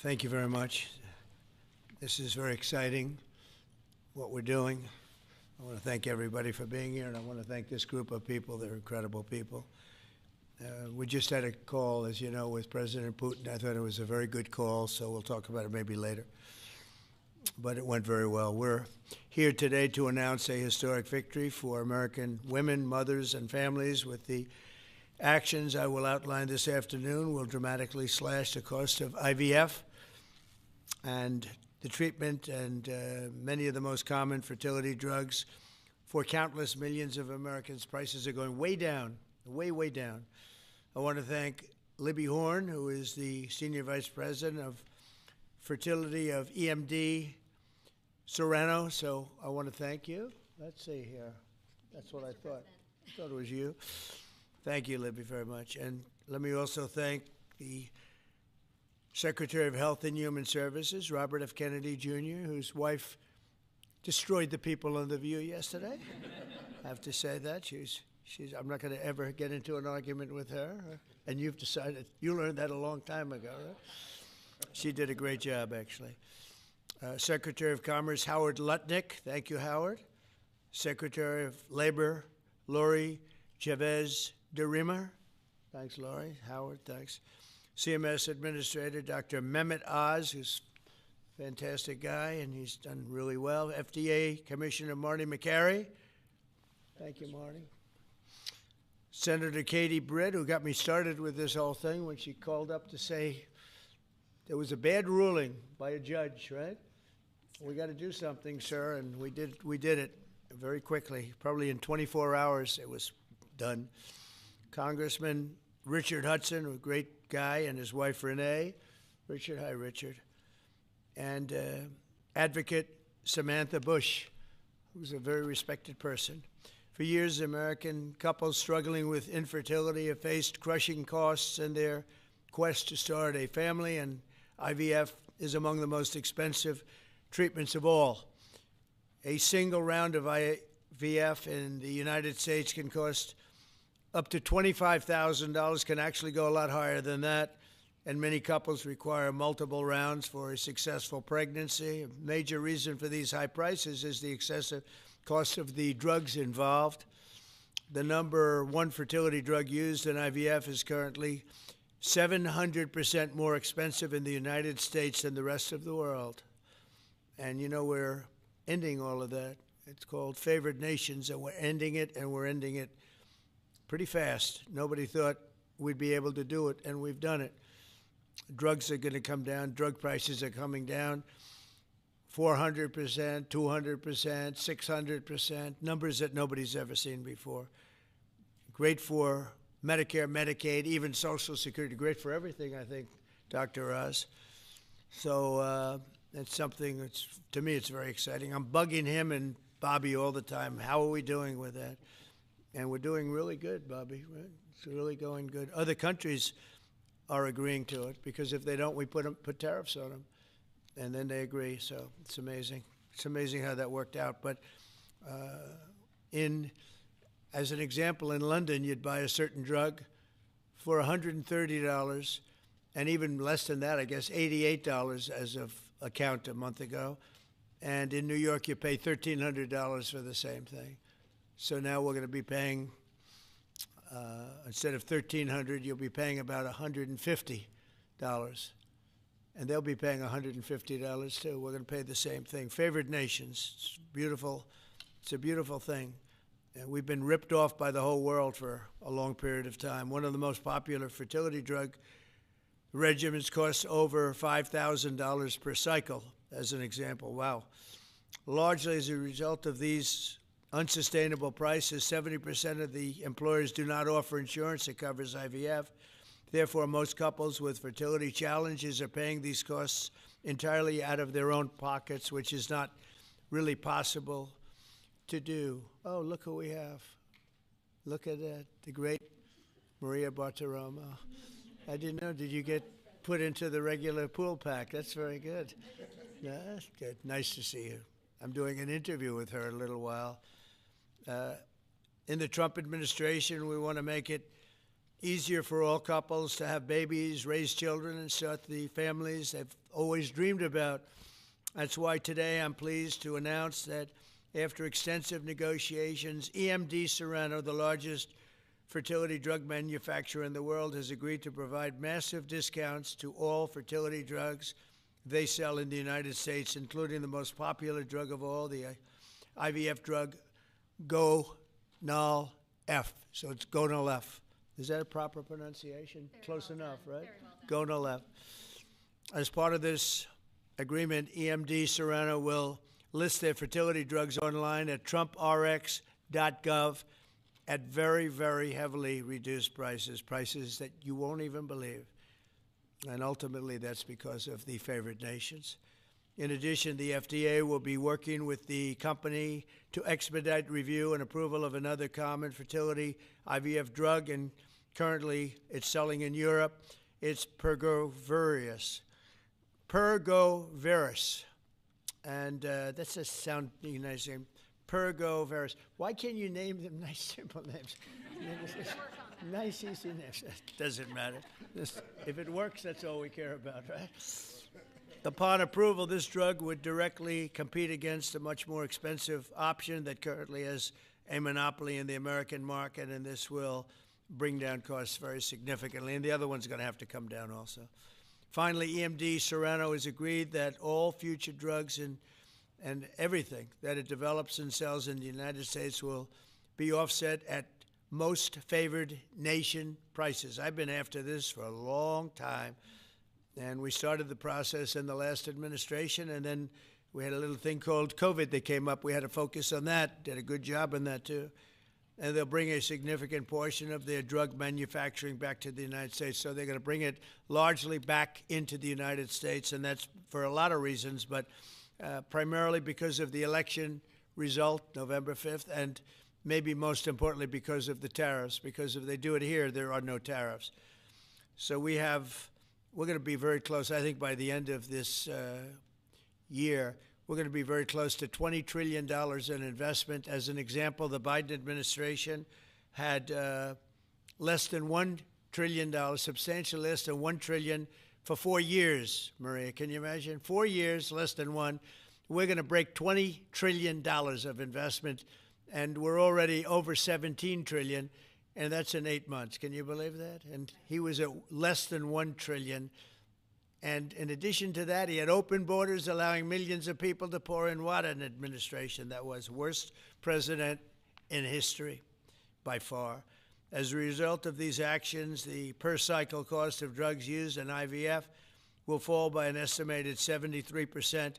Thank you very much. This is very exciting, what we're doing. I want to thank everybody for being here, and I want to thank this group of people. They're incredible people. We just had a call, as you know, with President Putin. I thought it was a very good call, so we'll talk about it maybe later. But it went very well. We're here today to announce a historic victory for American women, mothers, and families. With the actions I will outline this afternoon will dramatically slash the cost of IVF and the treatment and many of the most common fertility drugs for countless millions of Americans. Prices are going way down, way, way down. I want to thank Libby Horn, who is the Senior Vice President of Fertility of EMD Serrano. So I want to thank you. Let's see here. That's what I thought. I thought it was you. Thank you, Libby, very much. And let me also thank the Secretary of Health and Human Services, Robert F. Kennedy, Jr., whose wife destroyed the people on The View yesterday. I have to say that. I'm not going to ever get into an argument with her. And you've decided, you learned that a long time ago, right? She did a great job, actually. Secretary of Commerce, Howard Lutnick. Thank you, Howard. Secretary of Labor, Lori Chavez de Rima. Thanks, Lori. Howard, thanks. CMS Administrator, Dr. Mehmet Oz, who's a fantastic guy, and he's done really well. FDA Commissioner Marty McCary. Thank you, Marty. Senator Katie Britt, who got me started with this whole thing when she called up to say there was a bad ruling by a judge, right? We got to do something, sir, and we did it very quickly. Probably in 24 hours it was done. Congressman Richard Hudson, a great guy, and his wife Renee. Richard, hi, Richard. And Advocate Samantha Bush, who's a very respected person. For years, American couples struggling with infertility have faced crushing costs in their quest to start a family, and IVF is among the most expensive treatments of all. A single round of IVF in the United States can cost up to $25,000, can actually go a lot higher than that, and many couples require multiple rounds for a successful pregnancy. A major reason for these high prices is the excessive cost of the drugs involved. The number one fertility drug used in IVF is currently 700% more expensive in the United States than the rest of the world. And you know, we're ending all of that. It's called favored nations, and we're ending it, and we're ending it pretty fast. Nobody thought we'd be able to do it, and we've done it. Drugs are going to come down. Drug prices are coming down. 400%, 200%, 600%, numbers that nobody's ever seen before. Great for Medicare, Medicaid, even Social Security. Great for everything, I think, Dr. Oz. So it's something that's, to me, it's very exciting. I'm bugging him and Bobby all the time. How are we doing with that? And we're doing really good, Bobby. It's really going good. Other countries are agreeing to it, because if they don't, we put tariffs on them. And then they agree, so it's amazing. It's amazing how that worked out. But as an example, in London, you'd buy a certain drug for $130, and even less than that, I guess, $88 as of a count a month ago. And in New York, you pay $1,300 for the same thing. So now we're going to be paying, instead of $1,300, you'll be paying about $150. And they'll be paying $150 too. We're going to pay the same thing. Favored nations. It's beautiful. It's a beautiful thing. And we've been ripped off by the whole world for a long period of time. One of the most popular fertility drug regimens costs over $5,000 per cycle, as an example. Wow. Largely as a result of these unsustainable prices, 70% of the employers do not offer insurance that covers IVF. Therefore, most couples with fertility challenges are paying these costs entirely out of their own pockets, which is not really possible to do. Oh, look who we have. Look at that, the great Maria Bartiromo. I didn't know, did you get put into the regular pool pack? That's very good. Yeah, that's good. Nice to see you. I'm doing an interview with her in a little while. In the Trump administration, we want to make it easier for all couples to have babies, raise children, and start the families they've always dreamed about. That's why today I'm pleased to announce that after extensive negotiations, EMD Serono, the largest fertility drug manufacturer in the world, has agreed to provide massive discounts to all fertility drugs they sell in the United States, including the most popular drug of all, the IVF drug, Gonal-F. So it's Gonal-F. Is that a proper pronunciation? Very Close well enough, done. right? Very well done. Gonal-F. As part of this agreement, EMD Serono will list their fertility drugs online at trumprx.gov at very, very heavily reduced prices, prices that you won't even believe. And ultimately, that's because of the favored nations. In addition, the FDA will be working with the company to expedite review and approval of another common fertility IVF drug, and currently it's selling in Europe. It's Pergoveris. And that's a sound nice name. Pergoveris. Why can't you name them nice, simple names? Nice, easy names. Doesn't matter. If it works, that's all we care about, right? Upon approval, this drug would directly compete against a much more expensive option that currently has a monopoly in the American market, and this will bring down costs very significantly. And the other one's going to have to come down also. Finally, EMD Serono has agreed that all future drugs and everything that it develops and sells in the United States will be offset at most favored nation prices. I've been after this for a long time, and we started the process in the last administration, and then we had a little thing called COVID that came up. We had to focus on that, did a good job on that too. And they'll bring a significant portion of their drug manufacturing back to the United States. So they're going to bring it largely back into the United States, and that's for a lot of reasons, but primarily because of the election result, November 5th, and maybe most importantly because of the tariffs, because if they do it here, there are no tariffs. So we're going to be very close, I think by the end of this year, we're going to be very close to $20 trillion in investment. As an example, the Biden administration had less than $1 trillion, substantially less than $1 trillion for 4 years, Maria. Can you imagine? 4 years, less than one. We're going to break $20 trillion of investment, and we're already over $17 trillion, and that's in 8 months. Can you believe that? And he was at less than $1 trillion. And in addition to that, he had open borders, allowing millions of people to pour in. What an administration that was. Worst president in history, by far. As a result of these actions, the per-cycle cost of drugs used in IVF will fall by an estimated 73%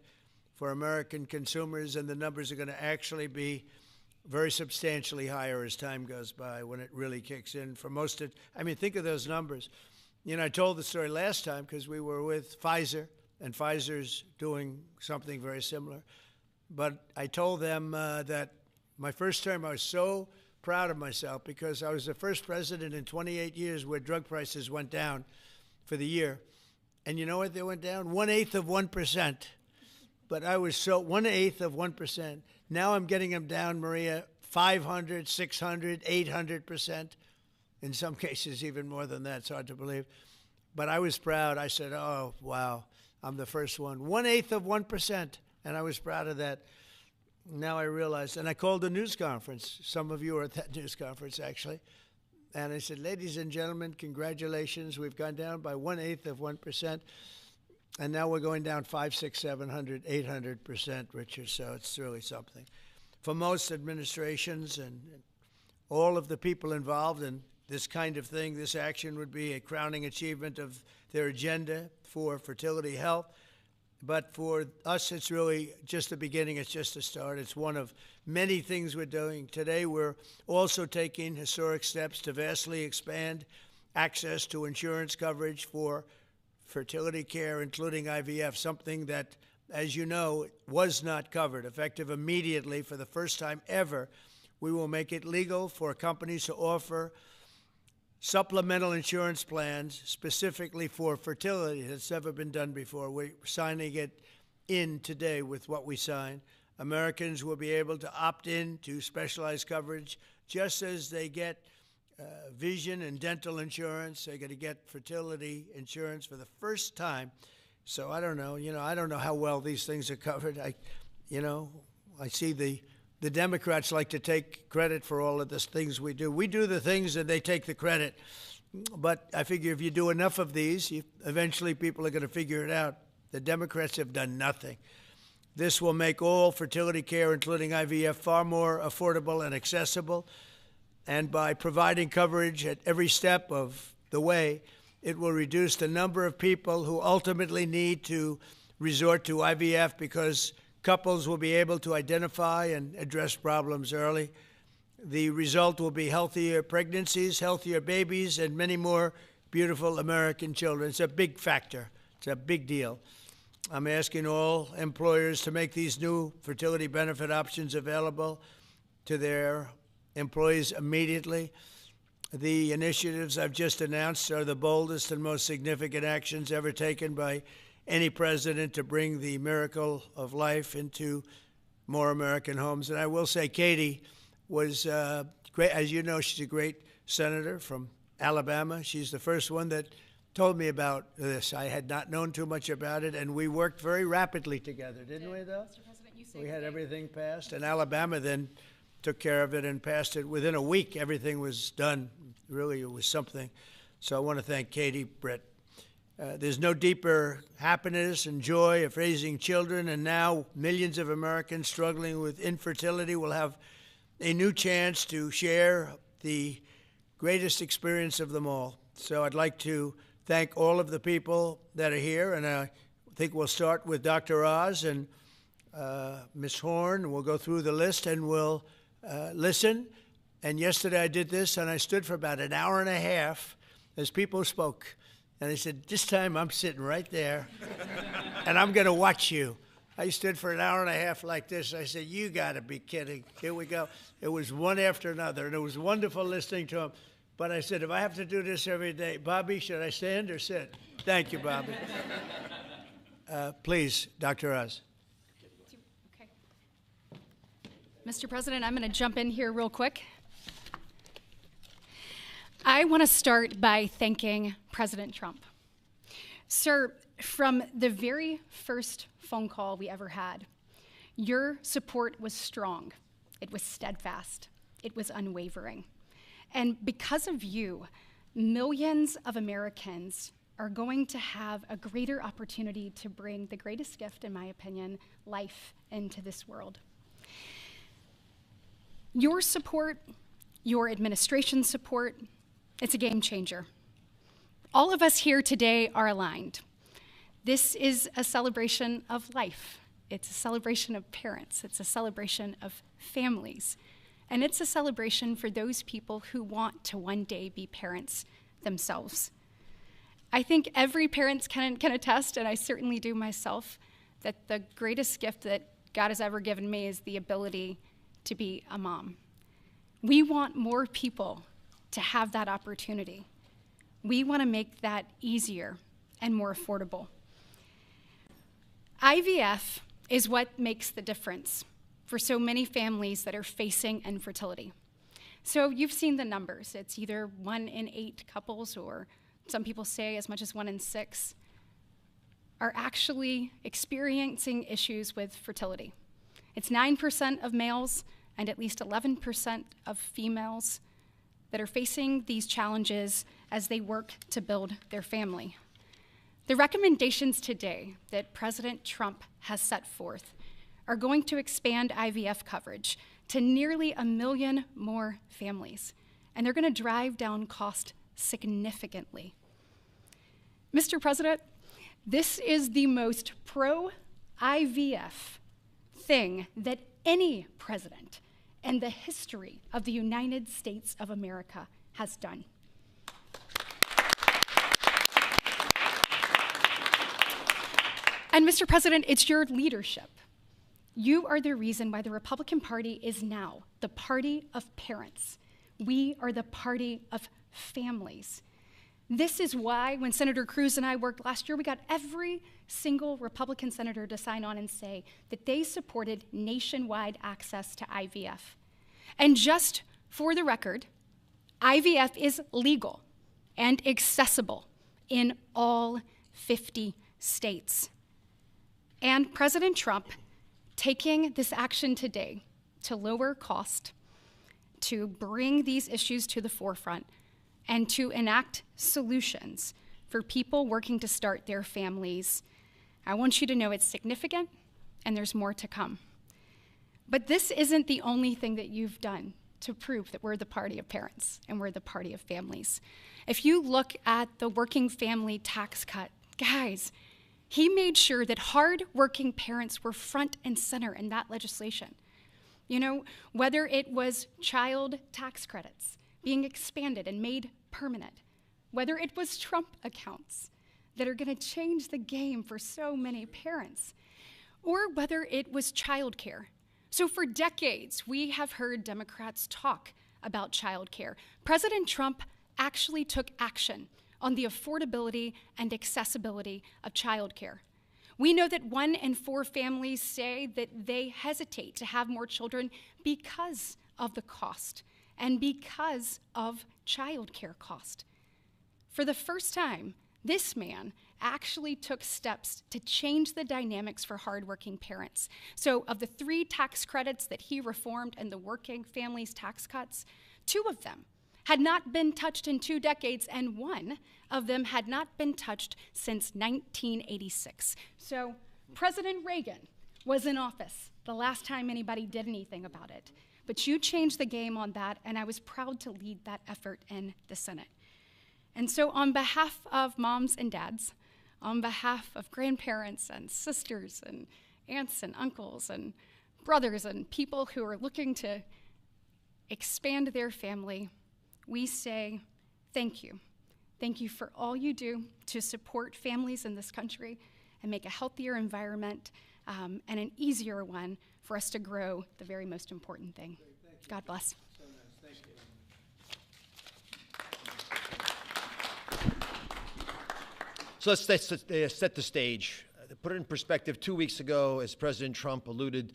for American consumers, and the numbers are going to actually be very substantially higher as time goes by when it really kicks in. For most of, I mean, think of those numbers. You know, I told the story last time because we were with Pfizer, and Pfizer's doing something very similar. But I told them that my first term, I was so proud of myself because I was the first president in 28 years where drug prices went down for the year. And you know what they went down? 1/8 of 1%. But I was so 1/8 of 1%. Now I'm getting them down, Maria, 500, 600, 800%. In some cases, even more than that. It's hard to believe. But I was proud. I said, oh, wow, I'm the first one. 1/8 of 1%. And I was proud of that. Now I realize, and I called a news conference. Some of you were at that news conference, actually. And I said, ladies and gentlemen, congratulations. We've gone down by 1/8 of 1%. And now we're going down 500, 600, 700, 800%, Richard. So it's really something. For most administrations and all of the people involved in this kind of thing, this action would be a crowning achievement of their agenda for fertility health. But for us, it's really just the beginning. It's just a start. It's one of many things we're doing. Today, we're also taking historic steps to vastly expand access to insurance coverage for fertility care, including IVF, something that, as you know, was not covered. Effective immediately, for the first time ever, we will make it legal for companies to offer supplemental insurance plans specifically for fertility. That's never been done before. We're signing it in today with what we sign. Americans will be able to opt in to specialized coverage just as they get vision and dental insurance. They're going to get fertility insurance for the first time. So I don't know. I don't know how well these things are covered. I see the Democrats like to take credit for all of the things we do. We do the things and they take the credit. But I figure if you do enough of these, eventually people are going to figure it out. The Democrats have done nothing. This will make all fertility care, including IVF, far more affordable and accessible. And by providing coverage at every step of the way, it will reduce the number of people who ultimately need to resort to IVF because couples will be able to identify and address problems early. The result will be healthier pregnancies, healthier babies, and many more beautiful American children. It's a big factor. It's a big deal. I'm asking all employers to make these new fertility benefit options available to their employees immediately. The initiatives I've just announced are the boldest and most significant actions ever taken by any president to bring the miracle of life into more American homes. And I will say Katie was great. As you know, she's a great senator from Alabama. She's the first one that told me about this. I had not known too much about it, and we worked very rapidly together, didn't we, though? Mr. President, you We had everything passed, and Alabama then took care of it and passed it. Within a week, everything was done. Really, it was something. So I want to thank Katie, Brett. There's no deeper happiness and joy of raising children, and now millions of Americans struggling with infertility will have a new chance to share the greatest experience of them all. So I'd like to thank all of the people that are here, and I think we'll start with Dr. Oz and Ms. Horn. We'll go through the list and we'll listen. And yesterday I did this, and I stood for about an hour and a half as people spoke. And I said, this time I'm sitting right there, and I'm going to watch you. I stood for an hour and a half like this. I said, you got to be kidding. Here we go. It was one after another, and it was wonderful listening to them. But I said, if I have to do this every day, Bobby, should I stand or sit? Thank you, Bobby. Please, Dr. Oz. Okay. Mr. President, I'm going to jump in here real quick. I want to start by thanking President Trump. Sir, from the very first phone call we ever had, your support was strong. It was steadfast. It was unwavering. And because of you, millions of Americans are going to have a greater opportunity to bring the greatest gift, in my opinion, life into this world. Your support, your administration's support, it's a game changer. All of us here today are aligned. This is a celebration of life. It's a celebration of parents. It's a celebration of families. And it's a celebration for those people who want to one day be parents themselves. I think every parent can attest, and I certainly do myself, that the greatest gift that God has ever given me is the ability to be a mom. We want more people to have that opportunity. We want to make that easier and more affordable. IVF is what makes the difference for so many families that are facing infertility. So you've seen the numbers. It's either 1 in 8 couples, or some people say as much as 1 in 6, are actually experiencing issues with fertility. It's 9% of males and at least 11% of females that are facing these challenges as they work to build their family. The recommendations today that President Trump has set forth are going to expand IVF coverage to nearly 1 million more families, and they're going to drive down cost significantly. Mr. President, this is the most pro-IVF thing that any president in the history of the United States of America has done. And Mr. President, it's your leadership. You are the reason why the Republican Party is now the party of parents. We are the party of families. This is why when Senator Cruz and I worked last year, we got every single Republican senator to sign on and say that they supported nationwide access to IVF. And just for the record, IVF is legal and accessible in all 50 states. And President Trump taking this action today to lower cost, to bring these issues to the forefront, and to enact solutions for people working to start their families, I want you to know it's significant and there's more to come. But this isn't the only thing that you've done to prove that we're the party of parents and we're the party of families. If you look at the working family tax cut, guys, he made sure that hard-working parents were front and center in that legislation. You know, whether it was child tax credits being expanded and made permanent, whether it was Trump accounts that are going to change the game for so many parents, or whether it was childcare. So for decades, we have heard Democrats talk about childcare. President Trump actually took action on the affordability and accessibility of childcare. We know that 1 in 4 families say that they hesitate to have more children because of the cost and because of childcare cost. For the first time, this man actually took steps to change the dynamics for hardworking parents. So of the 3 tax credits that he reformed and the working families tax cuts, 2 of them had not been touched in 2 decades, and 1 of them had not been touched since 1986. So President Reagan was in office the last time anybody did anything about it. But you changed the game on that, and I was proud to lead that effort in the Senate. And so on behalf of moms and dads, on behalf of grandparents and sisters and aunts and uncles and brothers and people who are looking to expand their family, we say thank you. Thank you for all you do to support families in this country and make a healthier environment and an easier one for us to grow the very most important thing. God bless. So nice. Thank you. So let's set the stage. To put it in perspective, 2 weeks ago, as President Trump alluded,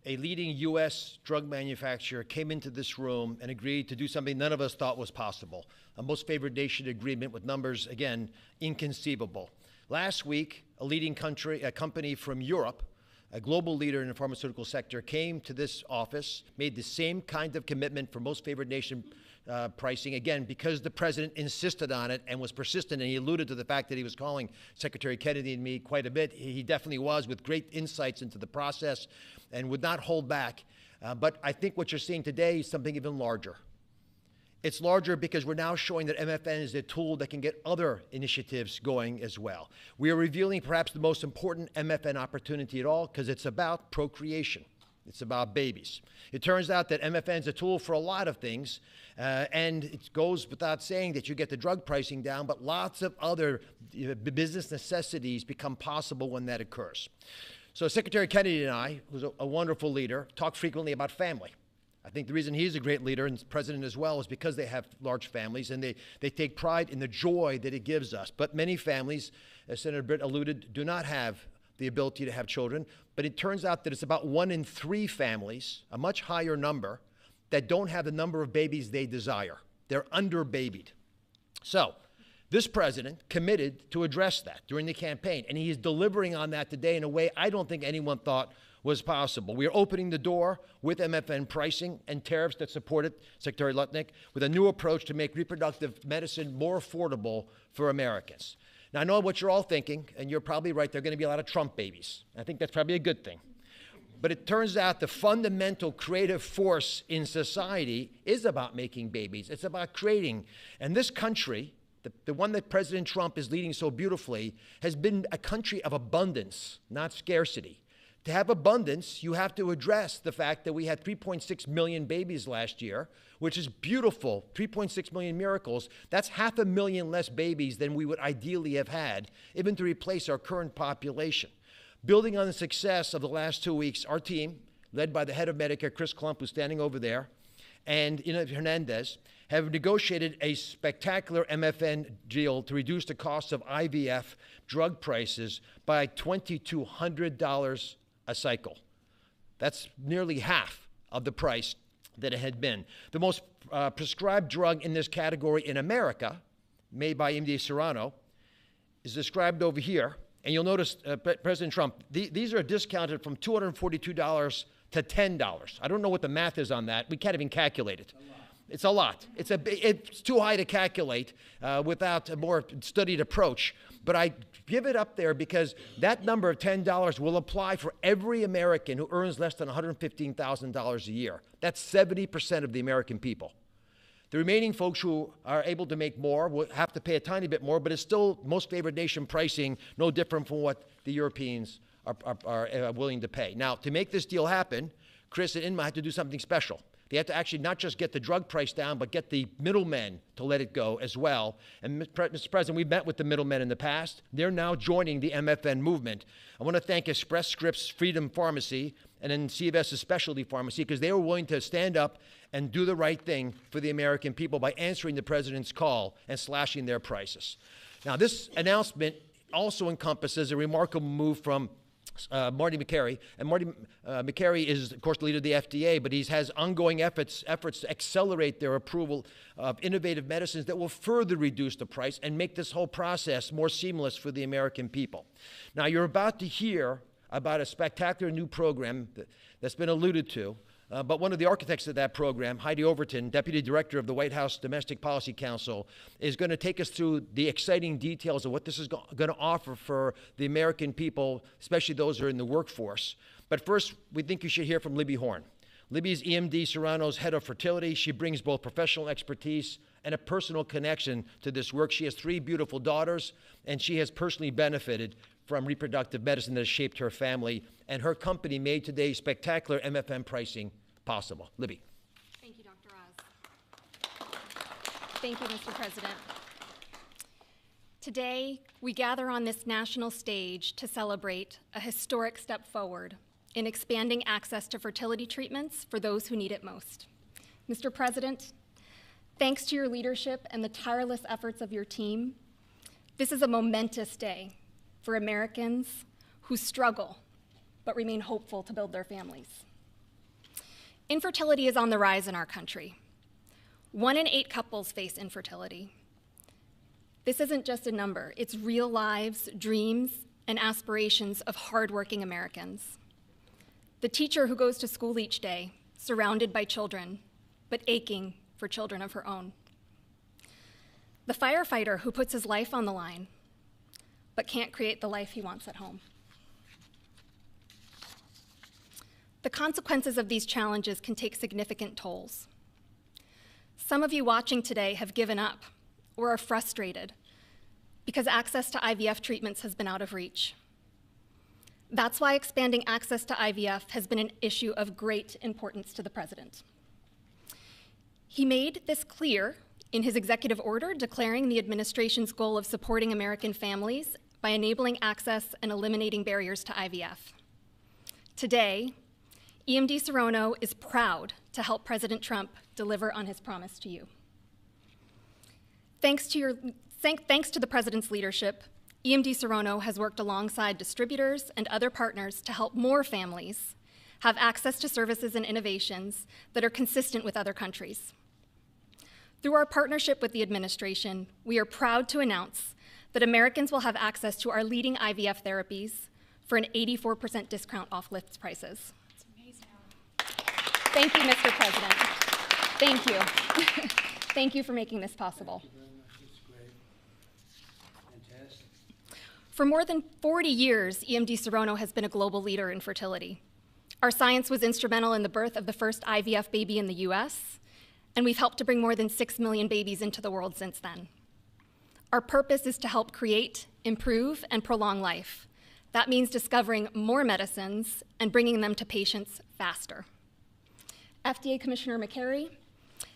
a leading U.S. drug manufacturer came into this room and agreed to do something none of us thought was possible. A most favored nation agreement with numbers, again, inconceivable. Last week, a company from Europe, a global leader in the pharmaceutical sector, came to this office, made the same kind of commitment for most favored nation pricing, again, because the president insisted on it and was persistent, and he alluded to the fact that he was calling Secretary Kennedy and me quite a bit. He definitely was, with great insights into the process and would not hold back. But I think what you're seeing today is something even larger. It's larger because we're now showing that MFN is a tool that can get other initiatives going as well. We are revealing perhaps the most important MFN opportunity at all because it's about procreation. It's about babies. It turns out that MFN is a tool for a lot of things, and it goes without saying that you get the drug pricing down, but lots of other business necessities become possible when that occurs. So Secretary Kennedy and I, who's a wonderful leader, talk frequently about family. I think the reason he's a great leader, and president as well, is because they have large families and they take pride in the joy that it gives us. But many families, as Senator Britt alluded, do not have the ability to have children. But it turns out that it's about 1 in 3 families, a much higher number, that don't have the number of babies they desire. They're under-babied. So this president committed to address that during the campaign, and he is delivering on that today in a way I don't think anyone thought was possible. We are opening the door with MFN pricing and tariffs that support it, Secretary Lutnick, with a new approach to make reproductive medicine more affordable for Americans. Now, I know what you're all thinking, and you're probably right. There are going to be a lot of Trump babies. I think that's probably a good thing. But it turns out the fundamental creative force in society is about making babies. It's about creating. And this country, the one that President Trump is leading so beautifully, has been a country of abundance, not scarcity. To have abundance, you have to address the fact that we had 3.6 million babies last year, which is beautiful, 3.6 million miracles. That's 500,000 less babies than we would ideally have had, even to replace our current population. Building on the success of the last 2 weeks, our team, led by the head of Medicare, Chris Klump, who's standing over there, and Ina Hernandez, have negotiated a spectacular MFN deal to reduce the cost of IVF drug prices by $2,200 a cycle. That's nearly half of the price that it had been. The most prescribed drug in this category in America, made by EMD Serono, is described over here. And you'll notice, President Trump, these are discounted from $242 to $10. I don't know what the math is on that. We can't even calculate it. It's a lot. It's too high to calculate without a more studied approach. But I give it up there because that number of $10 will apply for every American who earns less than $115,000 a year. That's 70% of the American people. The remaining folks who are able to make more will have to pay a tiny bit more, but it's still most favored nation pricing, no different from what the Europeans are willing to pay. Now, to make this deal happen, Chris and Inma had to do something special. They had to actually not just get the drug price down, but get the middlemen to let it go as well. And Mr. President, we've met with the middlemen in the past. They're now joining the MFN movement. I want to thank Express Scripts Freedom Pharmacy and then CVS's Specialty Pharmacy because they were willing to stand up and do the right thing for the American people by answering the president's call and slashing their prices. Now, this announcement also encompasses a remarkable move from Marty Makary. And Marty Makary is, of course, the leader of the FDA, but he has ongoing efforts to accelerate their approval of innovative medicines that will further reduce the price and make this whole process more seamless for the American people. Now, you're about to hear about a spectacular new program that's been alluded to, but one of the architects of that program, Heidi Overton, Deputy Director of the White House Domestic Policy Council, is going to take us through the exciting details of what this is going to offer for the American people, especially those who are in the workforce. But first, we think you should hear from Libby Horn. Libby's EMD Serrano's head of fertility. She brings both professional expertise and a personal connection to this work. She has 3 beautiful daughters, and she has personally benefited from reproductive medicine that has shaped her family. And her company made today's spectacular MFN pricing possible. Libby. Thank you, Dr. Oz. Thank you, Mr. President. Today, we gather on this national stage to celebrate a historic step forward in expanding access to fertility treatments for those who need it most. Mr. President, thanks to your leadership and the tireless efforts of your team, this is a momentous day for Americans who struggle but remain hopeful to build their families. Infertility is on the rise in our country. 1 in 8 couples face infertility. This isn't just a number, it's real lives, dreams, and aspirations of hardworking Americans. The teacher who goes to school each day, surrounded by children, but aching for children of her own. The firefighter who puts his life on the line, but can't create the life he wants at home. The consequences of these challenges can take significant tolls. Some of you watching today have given up or are frustrated because access to IVF treatments has been out of reach. That's why expanding access to IVF has been an issue of great importance to the president. He made this clear in his executive order declaring the administration's goal of supporting American families by enabling access and eliminating barriers to IVF. Today, EMD Serono is proud to help President Trump deliver on his promise to you. Thanks to the president's leadership, EMD Serono has worked alongside distributors and other partners to help more families have access to services and innovations that are consistent with other countries. Through our partnership with the administration, we are proud to announce that Americans will have access to our leading IVF therapies for an 84% discount off list prices. That's amazing. Thank you, Mr. President. Thank you. Thank you for making this possible. For more than 40 years, EMD Serono has been a global leader in fertility. Our science was instrumental in the birth of the first IVF baby in the US, and we've helped to bring more than 6 million babies into the world since then. Our purpose is to help create, improve, and prolong life. That means discovering more medicines and bringing them to patients faster. FDA Commissioner Makary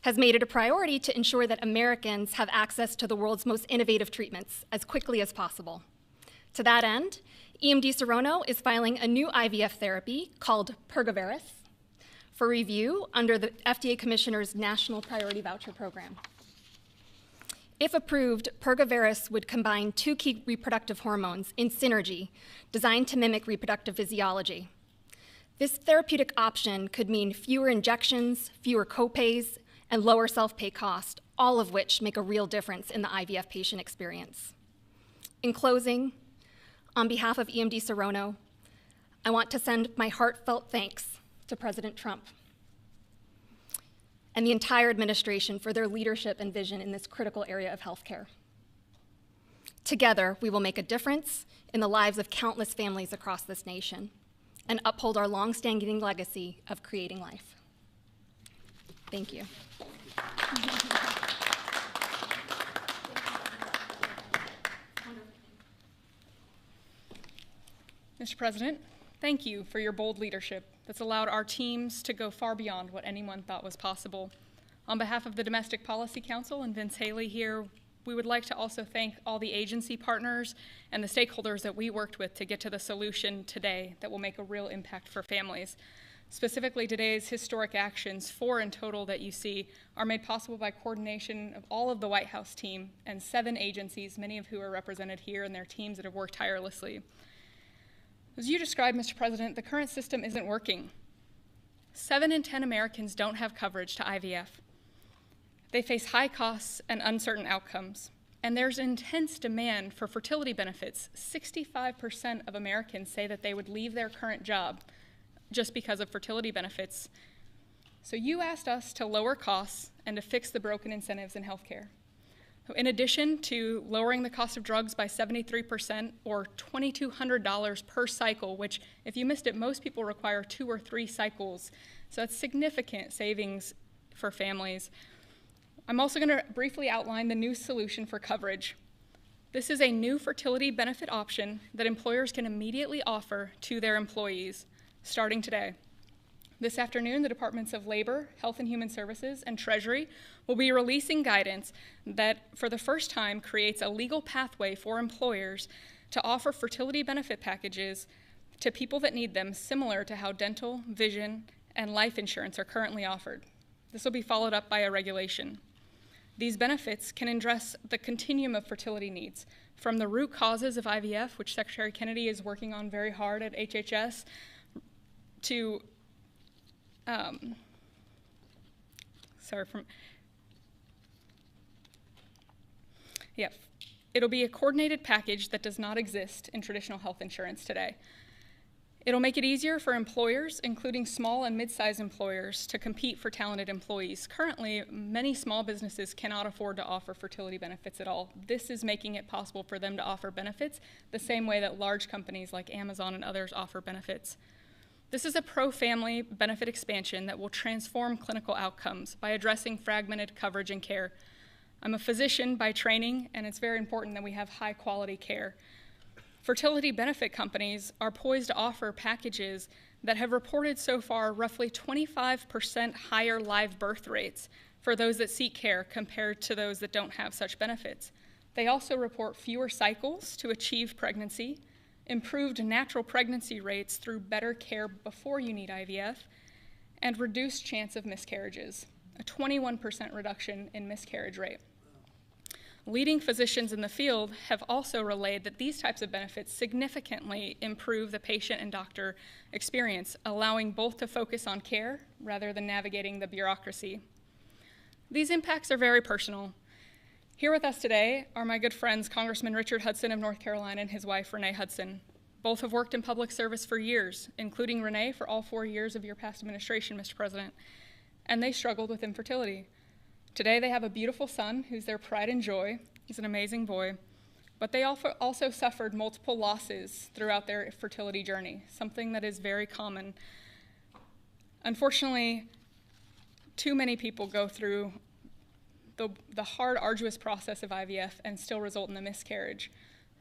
has made it a priority to ensure that Americans have access to the world's most innovative treatments as quickly as possible. To that end, EMD Serono is filing a new IVF therapy called Pergoveris for review under the FDA Commissioner's National Priority Voucher Program. If approved, Pergoveris would combine 2 key reproductive hormones in synergy designed to mimic reproductive physiology. This therapeutic option could mean fewer injections, fewer copays, and lower self-pay cost, all of which make a real difference in the IVF patient experience. In closing, on behalf of EMD Serono, I want to send my heartfelt thanks to President Trump and the entire administration for their leadership and vision in this critical area of healthcare. Together, we will make a difference in the lives of countless families across this nation and uphold our long-standing legacy of creating life. Thank you. Mr. President, thank you for your bold leadership that's allowed our teams to go far beyond what anyone thought was possible. On behalf of the Domestic Policy Council and Vince Haley here, we would like to also thank all the agency partners and the stakeholders that we worked with to get to the solution today that will make a real impact for families. Specifically, today's historic actions, 4 in total that you see, are made possible by coordination of all of the White House team and 7 agencies, many of who are represented here, and their teams that have worked tirelessly. As you described, Mr. President, the current system isn't working. 7 in 10 Americans don't have coverage to IVF. They face high costs and uncertain outcomes. And there's intense demand for fertility benefits. 65% of Americans say that they would leave their current job just because of fertility benefits. So you asked us to lower costs and to fix the broken incentives in healthcare. In addition to lowering the cost of drugs by 73% or $2,200 per cycle, which if you missed it, most people require 2 or 3 cycles. So that's significant savings for families. I'm also going to briefly outline the new solution for coverage. This is a new fertility benefit option that employers can immediately offer to their employees starting today. This afternoon, the Departments of Labor, Health and Human Services, and Treasury will be releasing guidance that, for the first time, creates a legal pathway for employers to offer fertility benefit packages to people that need them, similar to how dental, vision, and life insurance are currently offered. This will be followed up by a regulation. These benefits can address the continuum of fertility needs, from the root causes of IVF, which Secretary Kennedy is working on very hard at HHS, to it'll be a coordinated package that does not exist in traditional health insurance today. It'll make it easier for employers, including small and mid-sized employers, to compete for talented employees. Currently, many small businesses cannot afford to offer fertility benefits at all. This is making it possible for them to offer benefits the same way that large companies like Amazon and others offer benefits. This is a pro-family benefit expansion that will transform clinical outcomes by addressing fragmented coverage and care. I'm a physician by training, and it's very important that we have high-quality care. Fertility benefit companies are poised to offer packages that have reported so far roughly 25% higher live birth rates for those that seek care compared to those that don't have such benefits. They also report fewer cycles to achieve pregnancy, improved natural pregnancy rates through better care before you need IVF, and reduced chance of miscarriages, a 21% reduction in miscarriage rate. Leading physicians in the field have also relayed that these types of benefits significantly improve the patient and doctor experience, allowing both to focus on care rather than navigating the bureaucracy. These impacts are very personal. Here with us today are my good friends, Congressman Richard Hudson of North Carolina and his wife, Renee Hudson. Both have worked in public service for years, including Renee for all 4 years of your past administration, Mr. President, and they struggled with infertility. Today they have a beautiful son who's their pride and joy. He's an amazing boy. But they also suffered multiple losses throughout their fertility journey, something that is very common. Unfortunately, too many people go through the hard, arduous process of IVF and still result in a miscarriage.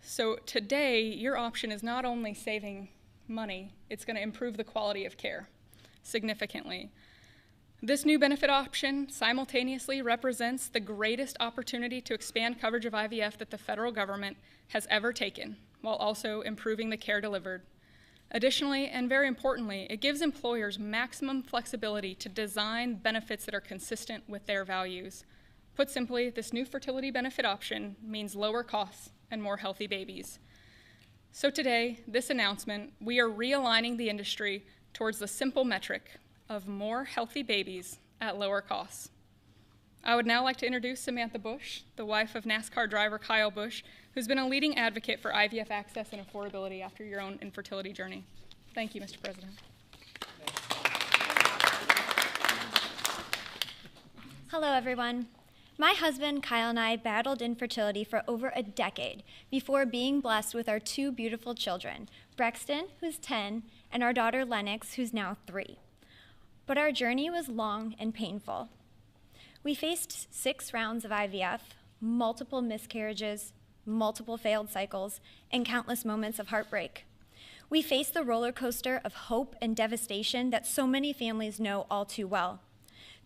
So today, your option is not only saving money, it's going to improve the quality of care significantly. This new benefit option simultaneously represents the greatest opportunity to expand coverage of IVF that the federal government has ever taken, while also improving the care delivered. Additionally, and very importantly, it gives employers maximum flexibility to design benefits that are consistent with their values. Put simply, this new fertility benefit option means lower costs and more healthy babies. So today, this announcement, we are realigning the industry towards the simple metric of more healthy babies at lower costs. I would now like to introduce Samantha Bush, the wife of NASCAR driver Kyle Busch, who's been a leading advocate for IVF access and affordability after your own infertility journey. Thank you, Mr. President. Hello, everyone. My husband, Kyle, and I battled infertility for over a decade before being blessed with our two beautiful children, Brexton, who's 10, and our daughter, Lennox, who's now 3. But our journey was long and painful. We faced 6 rounds of IVF, multiple miscarriages, multiple failed cycles, and countless moments of heartbreak. We faced the roller coaster of hope and devastation that so many families know all too well.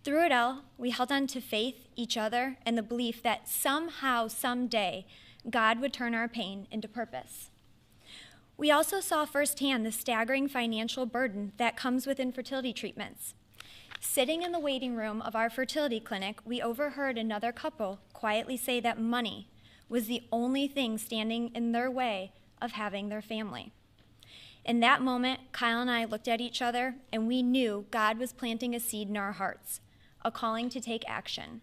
Through it all, we held on to faith, each other, and the belief that somehow, someday, God would turn our pain into purpose. We also saw firsthand the staggering financial burden that comes with infertility treatments. Sitting in the waiting room of our fertility clinic, we overheard another couple quietly say that money was the only thing standing in their way of having their family. In that moment, Kyle and I looked at each other, and we knew God was planting a seed in our hearts, a calling to take action.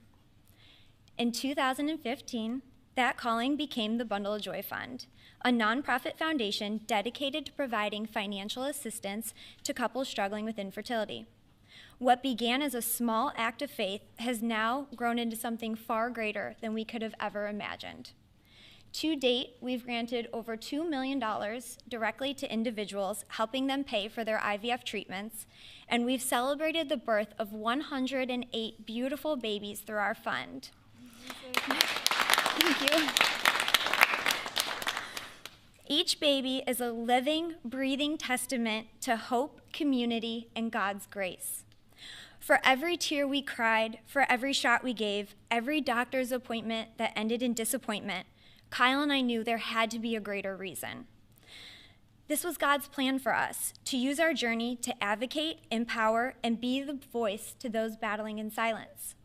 In 2015, that calling became the Bundle of Joy Fund, a nonprofit foundation dedicated to providing financial assistance to couples struggling with infertility. What began as a small act of faith has now grown into something far greater than we could have ever imagined. To date, we've granted over $2 million directly to individuals, helping them pay for their IVF treatments, and we've celebrated the birth of 108 beautiful babies through our fund. Thank you. Each baby is a living, breathing testament to hope, community, and God's grace. For every tear we cried, for every shot we gave, every doctor's appointment that ended in disappointment, Kyle and I knew there had to be a greater reason. This was God's plan for us, to use our journey to advocate, empower, and be the voice to those battling in silence.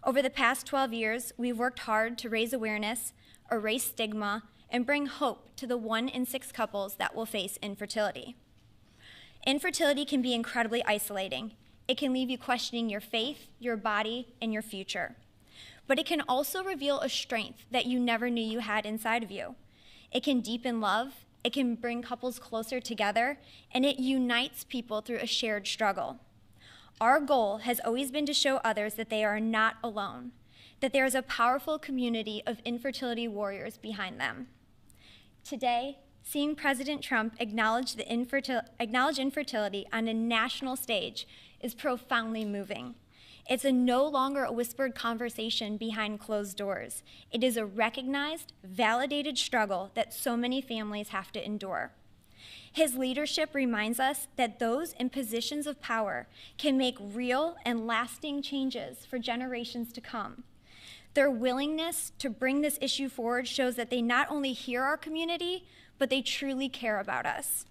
Over the past 12 years, we've worked hard to raise awareness, erase stigma, and bring hope to the 1 in 6 couples that will face infertility. Infertility can be incredibly isolating. It can leave you questioning your faith, your body, and your future. But it can also reveal a strength that you never knew you had inside of you. It can deepen love, it can bring couples closer together, and it unites people through a shared struggle. Our goal has always been to show others that they are not alone, that there is a powerful community of infertility warriors behind them. Today, seeing President Trump acknowledge infertility on a national stage is profoundly moving. It's no longer a whispered conversation behind closed doors. It is a recognized, validated struggle that so many families have to endure. His leadership reminds us that those in positions of power can make real and lasting changes for generations to come. Their willingness to bring this issue forward shows that they not only hear our community, but they truly care about us.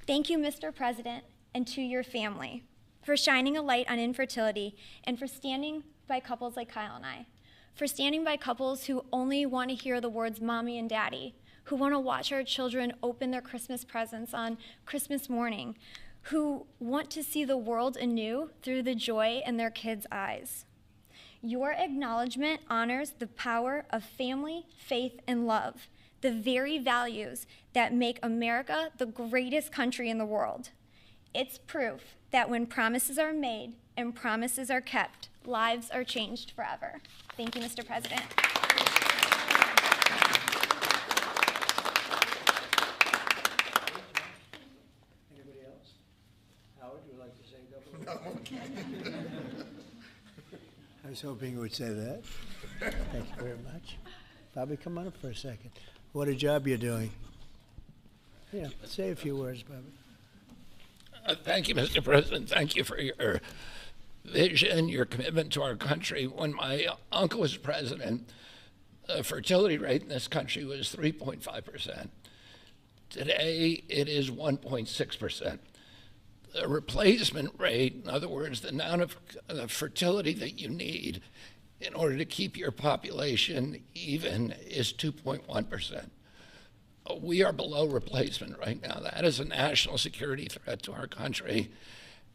Thank you, Mr. President, and to your family, for shining a light on infertility and for standing by couples like Kyle and I, for standing by couples who only want to hear the words mommy and daddy, who want to watch our children open their Christmas presents on Christmas morning, who want to see the world anew through the joy in their kids' eyes. Your acknowledgement honors the power of family, faith, and love, the very values that make America the greatest country in the world. It's proof that when promises are made and promises are kept, lives are changed forever. Thank you, Mr. President. Anybody else? Howard, would you like to say a couple of words? No. I was hoping you would say that. Thank you very much. Bobby, come on up for a second. What a job you're doing. Yeah, say a few words, Bobby. Thank you, Mr. President. Thank you for your vision, your commitment to our country. When my uncle was president, the fertility rate in this country was 3.5%. Today, it is 1.6%. The replacement rate, in other words, the amount of fertility that you need in order to keep your population even, is 2.1%. We are below replacement right now. That is a national security threat to our country.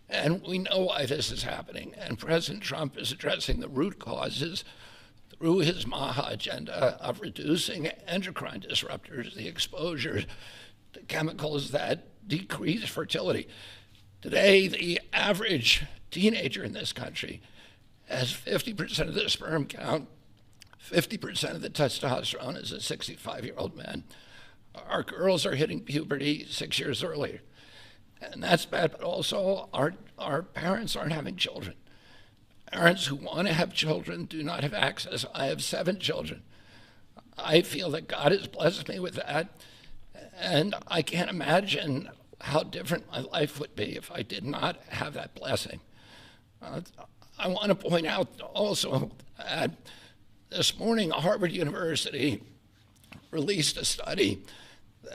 And we know why this is happening. And President Trump is addressing the root causes through his MAHA agenda of reducing endocrine disruptors, the exposure to chemicals that decrease fertility. Today, the average teenager in this country has 50% of the sperm count, 50% of the testosterone as a 65-year-old man. Our girls are hitting puberty 6 years earlier. And that's bad, but also our parents aren't having children. Parents who want to have children do not have access. I have 7 children. I feel that God has blessed me with that, and I can't imagine how different my life would be if I did not have that blessing. I want to point out also that this morning, Harvard University released a study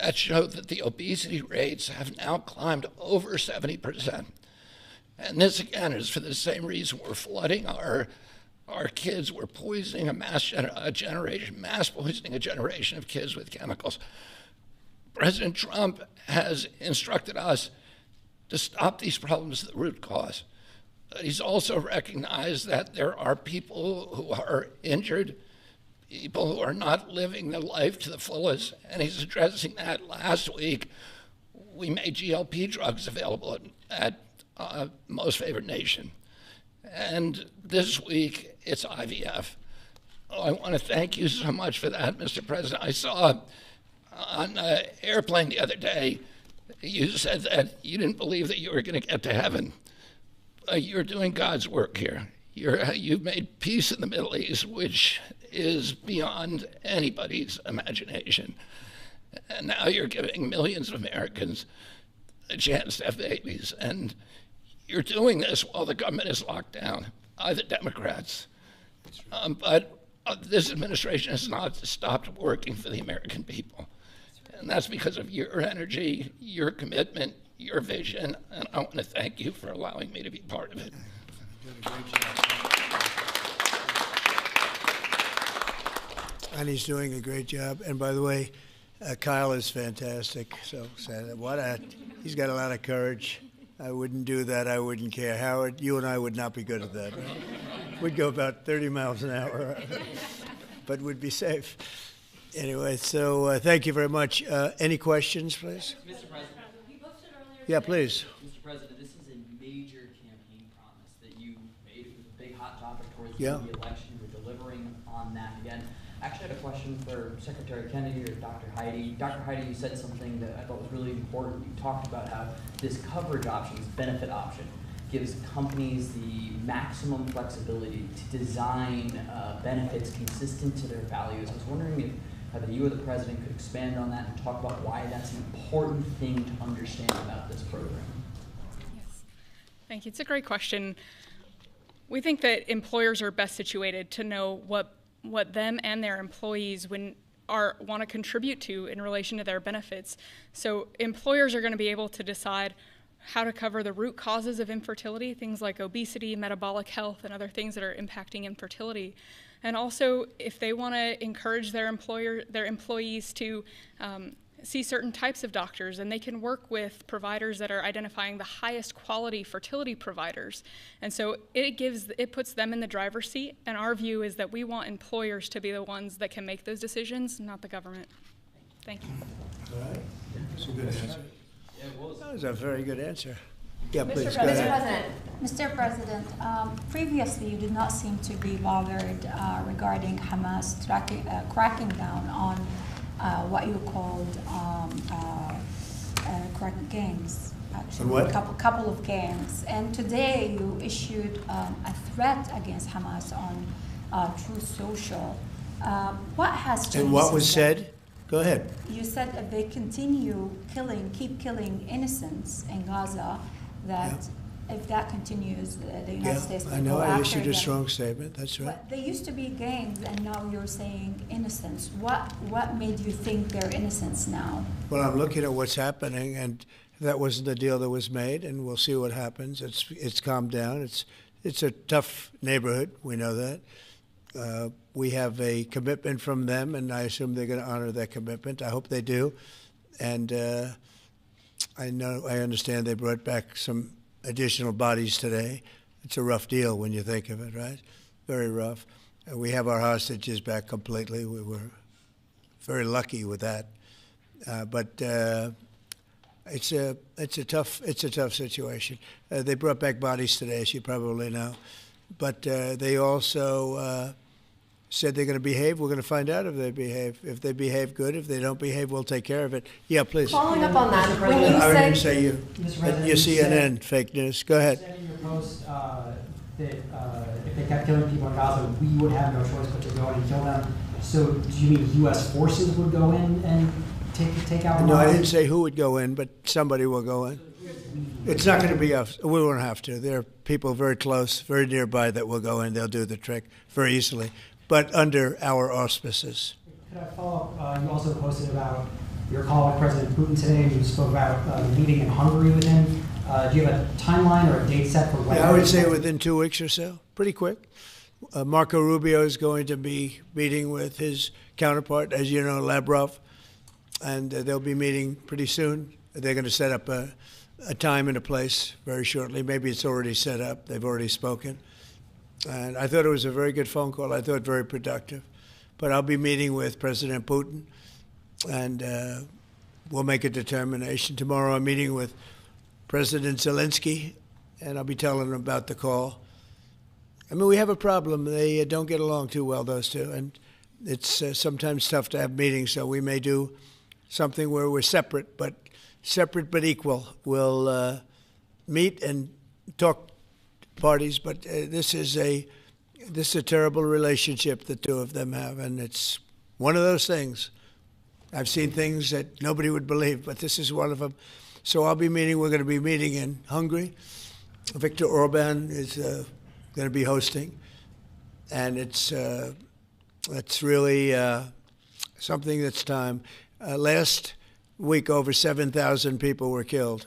that showed that the obesity rates have now climbed over 70%. And this, again, is for the same reason we're flooding our kids. We're poisoning mass poisoning a generation of kids with chemicals. President Trump has instructed us to stop these problems at the root cause. He's also recognized that there are people who are injured, people who are not living their life to the fullest, and he's addressing that. Last week, we made GLP drugs available at Most Favored Nation. And this week, it's IVF. I want to thank you so much for that, Mr. President. I saw on an airplane the other day, you said that you didn't believe that you were going to get to heaven. You're doing God's work here. You've made peace in the Middle East, which is beyond anybody's imagination. And now you're giving millions of Americans a chance to have babies. And you're doing this while the government is locked down by the Democrats. But this administration has not stopped working for the American people. And that's because of your energy, your commitment, your vision, and I want to thank you for allowing me to be part of it. And he's doing a great job. And by the way, Kyle is fantastic. So he's got a lot of courage. I wouldn't do that. I wouldn't care. Howard, you and I would not be good at that. Right? We'd go about 30 miles an hour, but we'd be safe. Anyway, so thank you very much. Any questions, please? Mr. President. You posted earlier Yeah, today, please. Mr. President, this is a major campaign promise that you made. It was a big hot topic towards the election. You're delivering on that again. I actually had a question for Secretary Kennedy or Dr. Heidi. Dr. Heidi, you said something that I thought was really important. You talked about how this coverage option, this benefit option, gives companies the maximum flexibility to design benefits consistent to their values. I was wondering if either you or the President could expand on that and talk about why that's an important thing to understand about this program. Yes. Thank you. It's a great question. We think that employers are best situated to know what them and their employees want to contribute to in relation to their benefits. So employers are going to be able to decide how to cover the root causes of infertility, things like obesity, metabolic health, and other things that are impacting infertility. And also, if they want to encourage their employees to see certain types of doctors, and they can work with providers that are identifying the highest quality fertility providers. And so it puts them in the driver's seat. And our view is that we want employers to be the ones that can make those decisions, not the government. Thank you. All right. That's a good answer. Yeah, it was. That was a very good answer. Yeah, please, Mr. go ahead. President, previously you did not seem to be bothered regarding Hamas cracking down on what you called gangs. Actually, what? Couple of gangs. And today you issued a threat against Hamas on Truth Social. What has changed? And what was said? Go ahead. You said that they continue keep killing innocents in Gaza, that if that continues, the United States will I know go I after issued them. a strong statement. That's right. But they used to be gangs, and now you're saying innocents. What made you think they're innocents now? Well, I'm looking at what's happening, and that wasn't the deal that was made, and we'll see what happens. It's calmed down. It's a tough neighborhood. We know that. We have a commitment from them, and I assume they're going to honor that commitment. I hope they do. And I understand they brought back some additional bodies today. It's a rough deal when you think of it, right? Very rough. We have our hostages back completely. We were very lucky with that. But it's a tough situation. They brought back bodies today, as you probably know. But they also said they're going to behave. We're going to find out if they behave. If they behave, good. If they don't behave, we'll take care of it. Yeah, please. Following up on that, when you I didn't said, say you. Your CNN, fake news. Go ahead. You said in your post that if they kept killing people in Gaza, we would have no choice but to go in and kill them. So do you mean U.S. forces would go in and take out? No, I didn't say who would go in, but somebody will go in. It's not going to be us. We won't have to. There are people very close, very nearby that will go in. They'll do the trick very easily, but under our auspices. Could I follow up? You also posted about your call with President Putin today, and you spoke about the meeting in Hungary with him. Do you have a timeline or a date set for when? Yeah, I would say within 2 weeks or so, pretty quick. Marco Rubio is going to be meeting with his counterpart, as you know, Lavrov, and they'll be meeting pretty soon. They're going to set up a time and a place very shortly. Maybe it's already set up. They've already spoken. And I thought it was a very good phone call. I thought very productive. But I'll be meeting with President Putin, and we'll make a determination. Tomorrow I'm meeting with President Zelensky, and I'll be telling him about the call. I mean, we have a problem. They don't get along too well, those two, and it's sometimes tough to have meetings, so we may do something where we're separate but equal. We'll meet and talk parties, but this is a terrible relationship the two of them have, and it's one of those things. I've seen things that nobody would believe, but this is one of them. So we're going to be meeting in Hungary. Viktor Orban is going to be hosting, and it's really something that's time. Last week, over 7,000 people were killed.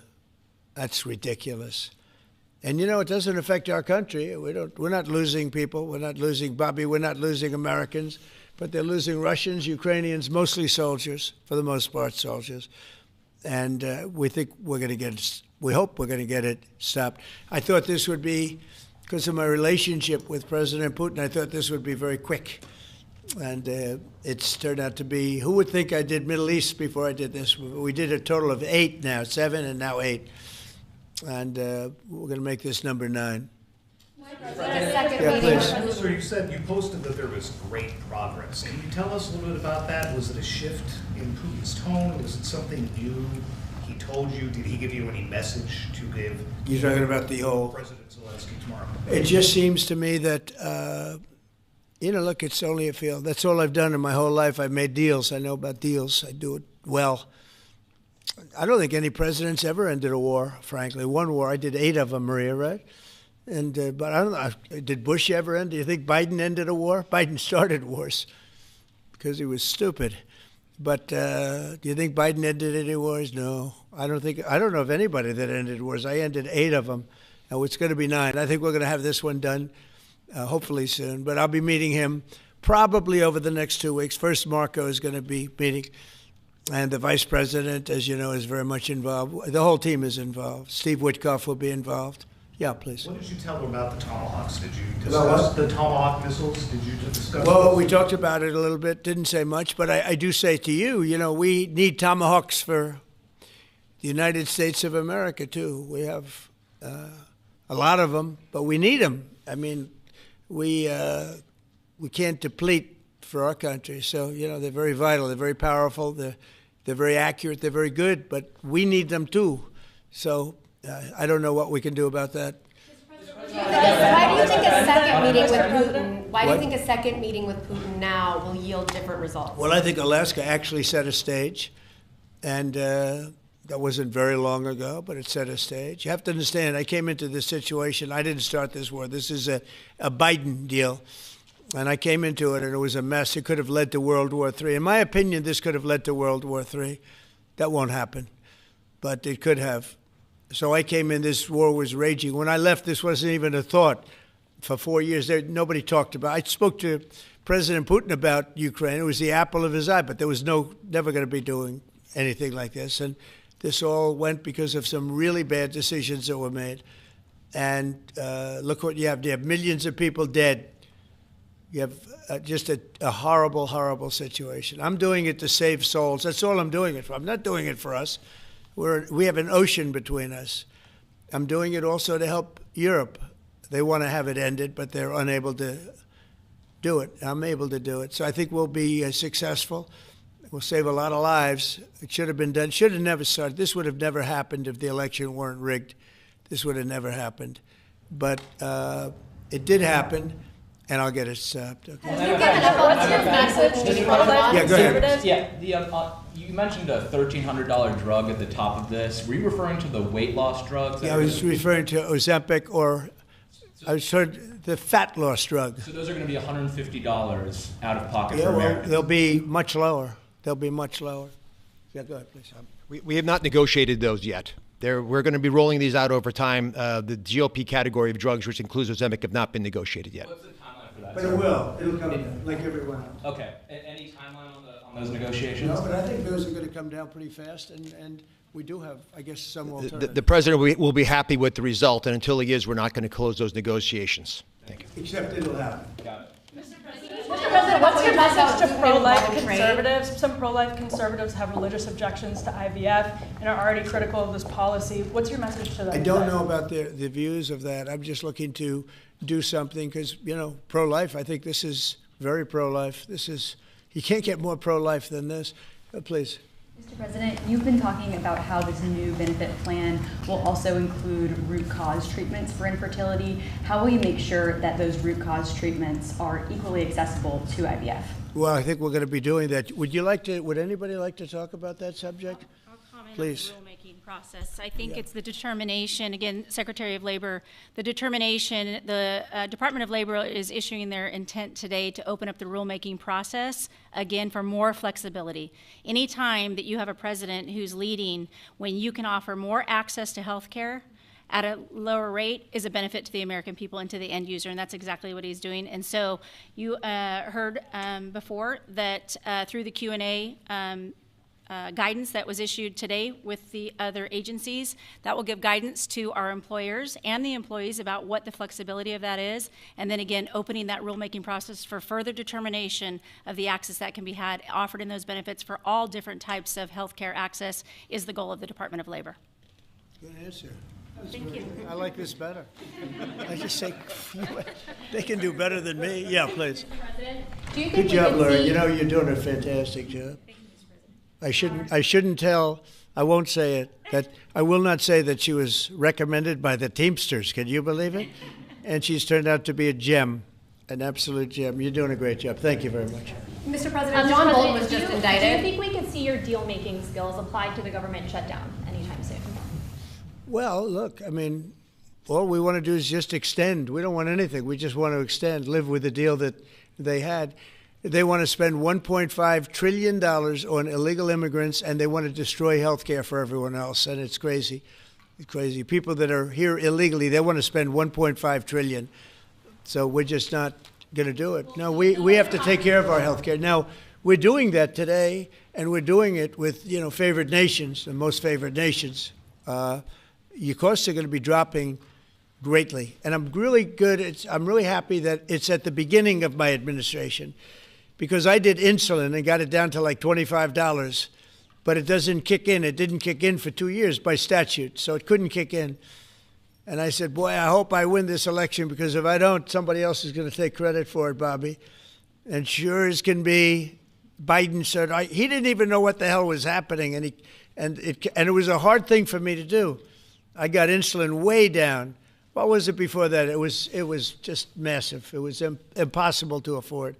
That's ridiculous. And you know, it doesn't affect our country. We're not losing people. We're not losing Bobby. We're not losing Americans, but they're losing Russians, Ukrainians, mostly soldiers, for the most part, soldiers. And we think we're going to get it. We hope we're going to get it stopped. I thought this would be, because of my relationship with President Putin, I thought this would be very quick. And it's turned out to be, who would think I did Middle East before I did this? We did a total of 8 now, 7 and now 8. And we're going to make this number 9. Yeah, please. Sir, you said you posted that there was great progress. Can you tell us a little bit about that? Was it a shift in Putin's tone? Was it something new he told you? Did he give you any message to give? You're talking about the whole President Zelensky tomorrow. It just seems to me that, look, it's only a field. That's all I've done in my whole life. I've made deals. I know about deals. I do it well. I don't think any president's ever ended a war, frankly. One war, I did 8 of them, Maria, right? And but I don't know, did Bush ever end? Do you think Biden ended a war? Biden started wars because he was stupid. But do you think Biden ended any wars? No, I don't know of anybody that ended wars. I ended 8 of them. Now it's going to be 9. I think we're going to have this one done hopefully soon. But I'll be meeting him probably over the next 2 weeks. First, Marco is going to be meeting. And the vice president, as you know, is very much involved. The whole team is involved. Steve Witkoff will be involved. Yeah, please. What did you tell them about the Tomahawks? Did you discuss the Tomahawk missiles? Did you discuss? Well, we talked about it a little bit. Didn't say much, but I do say to you, we need Tomahawks for the United States of America too. We have a lot of them, but we need them. I mean, we can't deplete for our country. So they're very vital. They're very powerful. They're very accurate. They're very good, but we need them too. So. I don't know what we can do about that. Why do you think a second meeting with Putin? Why do you think a second meeting with Putin now will yield different results? Well, I think Alaska actually set a stage, and that wasn't very long ago, but it set a stage. You have to understand, I came into this situation. I didn't start this war. This is a Biden deal, and I came into it, and it was a mess. It could have led to World War III. In my opinion, this could have led to World War III. That won't happen, but it could have. So I came in, this war was raging. When I left, this wasn't even a thought. for 4 years. Nobody talked about. I spoke to President Putin about Ukraine. It was the apple of his eye, but there was never going to be doing anything like this. And this all went because of some really bad decisions that were made. And look what you have. You have millions of people dead. You have just a horrible, horrible situation. I'm doing it to save souls. That's all I'm doing it for. I'm not doing it for us. We have an ocean between us. I'm doing it also to help Europe. They want to have it ended, but they're unable to do it. I'm able to do it. So I think we'll be successful. We'll save a lot of lives. It should have been done. Should have never started. This would have never happened if the election weren't rigged. This would have never happened. But it did happen, and I'll get it stopped. Okay. What's your message to pro-life conservatives? Yeah, you mentioned a $1,300 drug at the top of this. Were you referring to the weight loss drugs? Yeah, I was referring to Ozempic, or I was heard the fat loss drug. So those are going to be $150 out of pocket for Yeah, well, Americans. they'll be much lower. They'll be much lower. Yeah, go ahead, please. We have not negotiated those yet. We're going to be rolling these out over time. The GOP category of drugs, which includes Ozempic, have not been negotiated yet. What's the timeline for that? But it will. It'll come down, like everyone else. Okay. Any timeline on those negotiations? No, but I think those are going to come down pretty fast, and we do have, I guess, some alternatives. The president will be happy with the result, and until he is, we're not going to close those negotiations. Thank you. Except it'll happen. Got it. Mr. President, what's your message to pro-life conservatives? Some pro-life conservatives have religious objections to IVF and are already critical of this policy. What's your message to them? I don't know about the views of that. I'm just looking to do something because, pro-life, I think this is very pro-life. You can't get more pro-life than this. Please. Mr. President, you've been talking about how this new benefit plan will also include root cause treatments for infertility. How will you make sure that those root cause treatments are equally accessible to IVF? Well, I think we're going to be doing that. Would anybody like to talk about that subject? I'll comment Please. on the rulemaking process. I think it's the determination, again, Secretary of Labor, the determination, the Department of Labor is issuing their intent today to open up the rulemaking process, again, for more flexibility. Anytime that you have a president who's leading when you can offer more access to health care at a lower rate is a benefit to the American people and to the end user, and that's exactly what he's doing. And so you heard before that through the Q&A guidance that was issued today with the other agencies, that will give guidance to our employers and the employees about what the flexibility of that is, and then again opening that rulemaking process for further determination of the access that can be had offered in those benefits for all different types of health care access is the goal of the Department of Labor. Good answer. Thank you. I like this better. I just say, they can do better than me. Yeah, please. Do you think Good job, Laura. You're doing a fantastic job. I shouldn't tell, I won't say it, that I will not say that she was recommended by the Teamsters. Can you believe it? And she's turned out to be a gem, an absolute gem. You're doing a great job. Thank you very much. Mr. President, John Bolton was just indicted. Do you think we could see your deal-making skills applied to the government shutdown anytime soon? Well, look, all we want to do is just extend. We don't want anything. We just want to extend, live with the deal that they had. They want to spend $1.5 trillion on illegal immigrants, and they want to destroy health care for everyone else, and it's crazy. It's crazy. People that are here illegally, they want to spend $1.5 trillion. So we're just not going to do it. No, we have to take care of our health care. Now, we're doing that today, and we're doing it with, favored nations, the most favored nations. Your costs are going to be dropping greatly. And I'm really happy that it's at the beginning of my administration, because I did insulin and got it down to like $25, but it doesn't kick in. It didn't kick in for 2 years by statute, so it couldn't kick in. And I said, boy, I hope I win this election, because if I don't, somebody else is going to take credit for it, Bobby. And sure as can be, Biden said, he didn't even know what the hell was happening, and it was a hard thing for me to do. I got insulin way down. What was it before that? It was just massive. It was impossible to afford.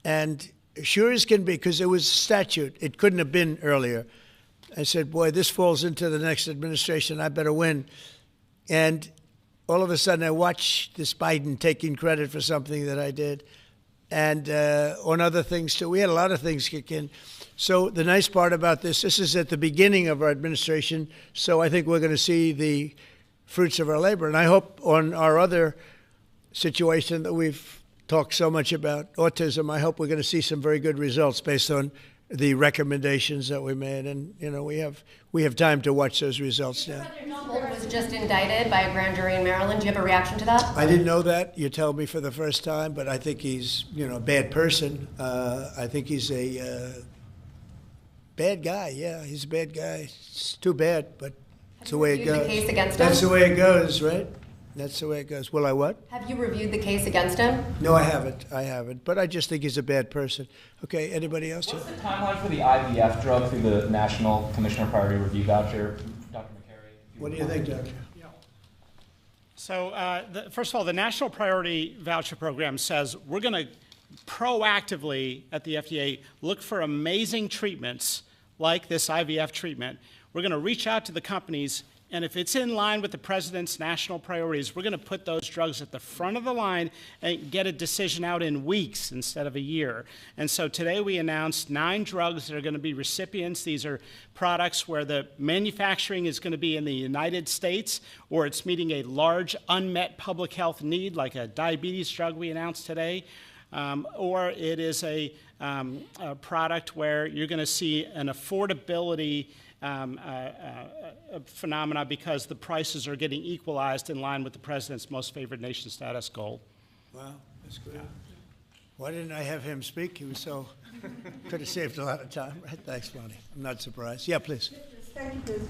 And sure as can be, because it was statute, it couldn't have been earlier. I said, boy, this falls into the next administration. I better win. And all of a sudden, I watch this Biden taking credit for something that I did, and on other things too. We had a lot of things kick in. So the nice part about this is at the beginning of our administration, so I think we're going to see the fruits of our labor. And I hope on our other situation that we've talked so much about, autism, I hope we're going to see some very good results based on the recommendations that we made. And, you know, we have time to watch those results now. President Bolton was just indicted by a grand jury in Maryland. Do you have a reaction to that? I didn't know that. You tell me for the first time, but I think he's, you know, a bad person. I think he's a bad guy. Yeah, he's a bad guy. It's too bad, but it's the way it goes. The case against him? That's the way it goes, right? That's the way it goes. Will I what? Have you reviewed the case against him? No, I haven't. I haven't. But I just think he's a bad person. Okay, anybody else? What's the timeline for the IVF drug through the National Commissioner Priority Review Voucher? Dr. McCary? What do you think, Doctor? So, first of all, the National Priority Voucher Program says we're going to proactively at the FDA look for amazing treatments like this IVF treatment. We're going to reach out to the companies, and if it's in line with the president's national priorities, we're going to put those drugs at the front of the line and get a decision out in weeks instead of a year. And so today we announced 9 drugs that are going to be recipients. These are products where the manufacturing is going to be in the United States, or it's meeting a large unmet public health need, like a diabetes drug we announced today, or it is a product where you're going to see an affordability phenomena because the prices are getting equalized in line with the president's most favored nation status goal. Wow, that's good. Why didn't I have him speak? He was so, could have saved a lot of time, right? Thanks, Lonnie. I'm not surprised. Yeah, please. Thank you,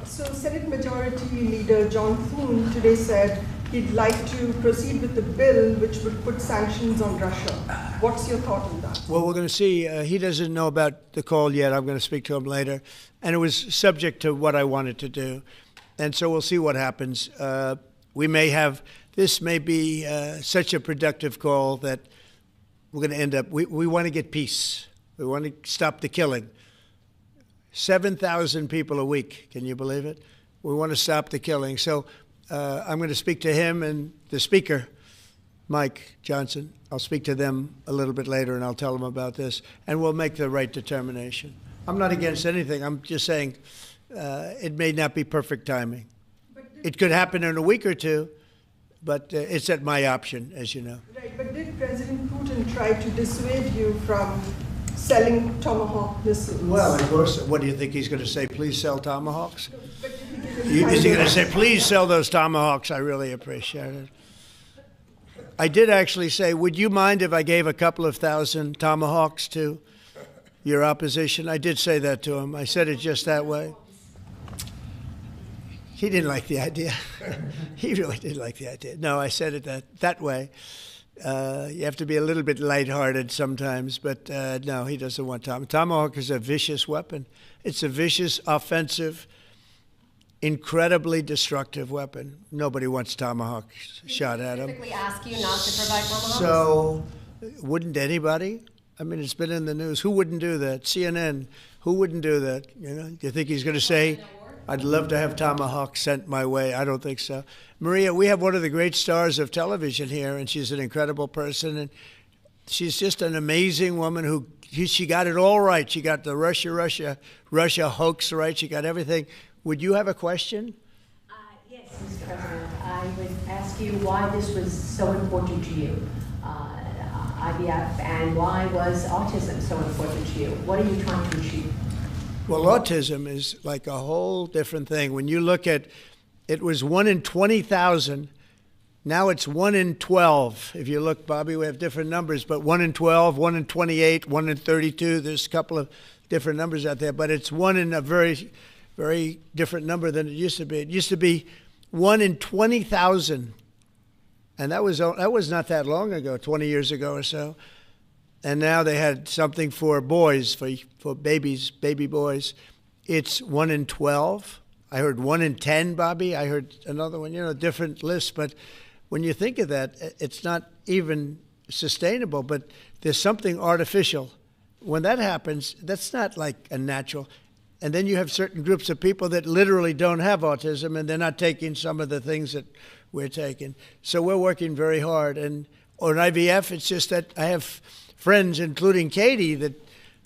so Senate Majority Leader John Thune today said he'd like to proceed with the bill which would put sanctions on Russia. What's your thought on that? Well, we're going to see. He doesn't know about the call yet. I'm going to speak to him later. And it was subject to what I wanted to do. And so we'll see what happens. We may have, this may be such a productive call that we're going to end up, we want to get peace. We want to stop the killing. 7,000 people a week. Can you believe it? We want to stop the killing. So I'm going to speak to him and the speaker, Mike Johnson. I'll speak to them a little bit later and I'll tell them about this. And we'll make the right determination. I'm not against anything. I'm just saying it may not be perfect timing. It could happen in a week or two, but it's at my option, as you know. Right, but did President Putin try to dissuade you from selling Tomahawk missiles? Well, of course. What do you think he's going to say? Please sell Tomahawks? Is he going to say, please sell those Tomahawks? I really appreciate it. I did actually say, would you mind if I gave a couple of thousand Tomahawks to your opposition? I did say that to him. I said it just that way. He didn't like the idea. He really didn't like the idea. No, I said it that way. You have to be a little bit lighthearted sometimes, but no, he doesn't want Tomahawk. Tomahawk is a vicious weapon. It's a vicious, offensive, incredibly destructive weapon. Nobody wants Tomahawk shot at them. Specifically ask you not to provide Tomahawks? So, wouldn't anybody? I mean, it's been in the news. Who wouldn't do that? CNN. Who wouldn't do that? You know, do you think he's going to say, I'd love to have Tomahawk sent my way? I don't think so. Maria, we have one of the great stars of television here, and she's an incredible person, and she's just an amazing woman who, she got it all right. She got the Russia hoax right. She got everything. Would you have a question? Yes, Mr. President. I would ask you why this was so important to you, IVF, and why was autism so important to you? What are you trying to achieve? Well, autism is like a whole different thing. When you look at, it was 1 in 20,000. Now it's 1 in 12. If you look, Bobby, we have different numbers, but 1 in 12, 1 in 28, 1 in 32. There's a couple of different numbers out there, but it's 1 in a very, very different number than it used to be. It used to be 1 in 20,000. And that was not that long ago, 20 years ago or so. And now they had something for boys, for babies, baby boys. It's 1 in 12. I heard 1 in 10, Bobby. I heard another one, you know, different lists. But when you think of that, it's not even sustainable, but there's something artificial. When that happens, that's not like a natural. And then you have certain groups of people that literally don't have autism, and they're not taking some of the things that we're taking. So we're working very hard. And on IVF, it's just that I have friends, including Katie, that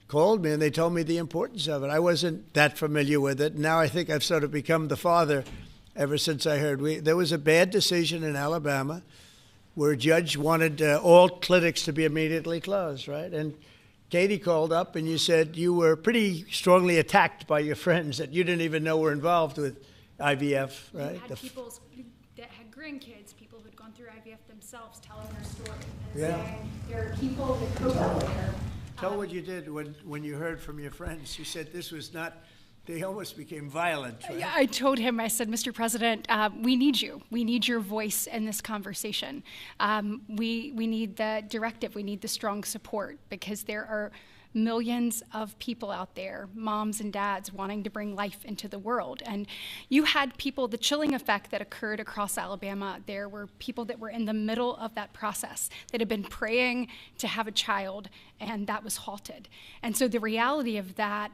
called me and they told me the importance of it. I wasn't that familiar with it. Now I think I've sort of become the father ever since I heard. There was a bad decision in Alabama where a judge wanted all clinics to be immediately closed, right? And Katie called up and you said you were pretty strongly attacked by your friends that you didn't even know were involved with IVF, right? You had people that had grandkids, people who'd gone through IVF themselves telling their story and Yeah. saying there are people that cope out there. Tell what you did when you heard from your friends. You said this was not, they almost became violent, right? I told him, I said, Mr. President, we need you. We need your voice in this conversation. We need the directive. We need the strong support because there are millions of people out there, moms and dads, wanting to bring life into the world. And you had people, the chilling effect that occurred across Alabama, there were people that were in the middle of that process that had been praying to have a child, and that was halted. And so the reality of that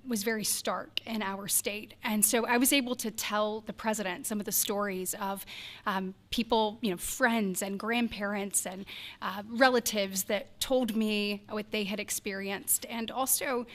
was very stark in our state. And so I was able to tell the president some of the stories of people, friends and grandparents and relatives that told me what they had experienced and also,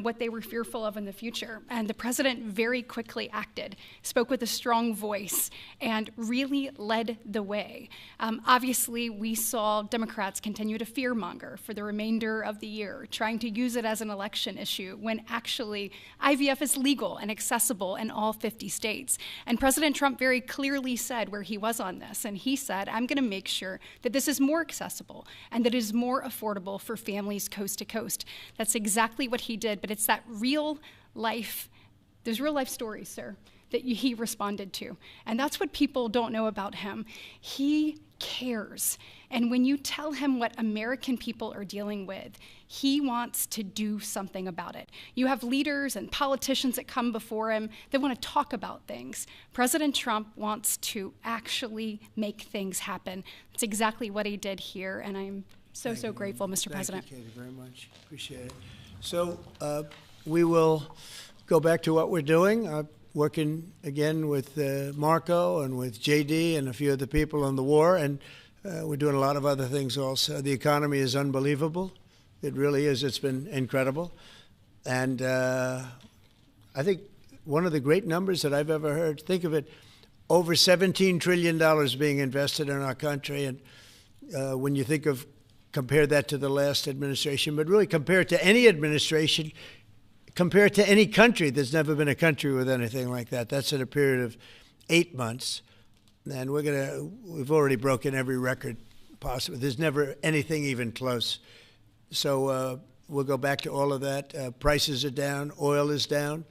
what they were fearful of in the future. And the president very quickly acted, spoke with a strong voice, and really led the way. Obviously, we saw Democrats continue to fearmonger for the remainder of the year, trying to use it as an election issue when actually IVF is legal and accessible in all 50 states. And President Trump very clearly said where he was on this, and he said, I'm going to make sure that this is more accessible and that it is more affordable for families coast to coast. That's exactly what he did, but it's that real life, those real life stories, sir, that he responded to. And that's what people don't know about him. He cares. And when you tell him what American people are dealing with, he wants to do something about it. You have leaders and politicians that come before him that want to talk about things. President Trump wants to actually make things happen. That's exactly what he did here, and I'm so grateful, Mr. President. Thank you, Katie, very much. Appreciate it. So we will go back to what we're doing. Working again with Marco and with JD and a few other people on the war, and we're doing a lot of other things also. The economy is unbelievable. It really is. It's been incredible. And I think one of the great numbers that I've ever heard, think of it, over $17 trillion being invested in our country. And when you think of, compare that to the last administration, but really compare it to any administration, compare it to any country. There's never been a country with anything like that. That's in a period of 8 months. And we've already broken every record possible. There's never anything even close. So we'll go back to all of that. Prices are down. Oil is down.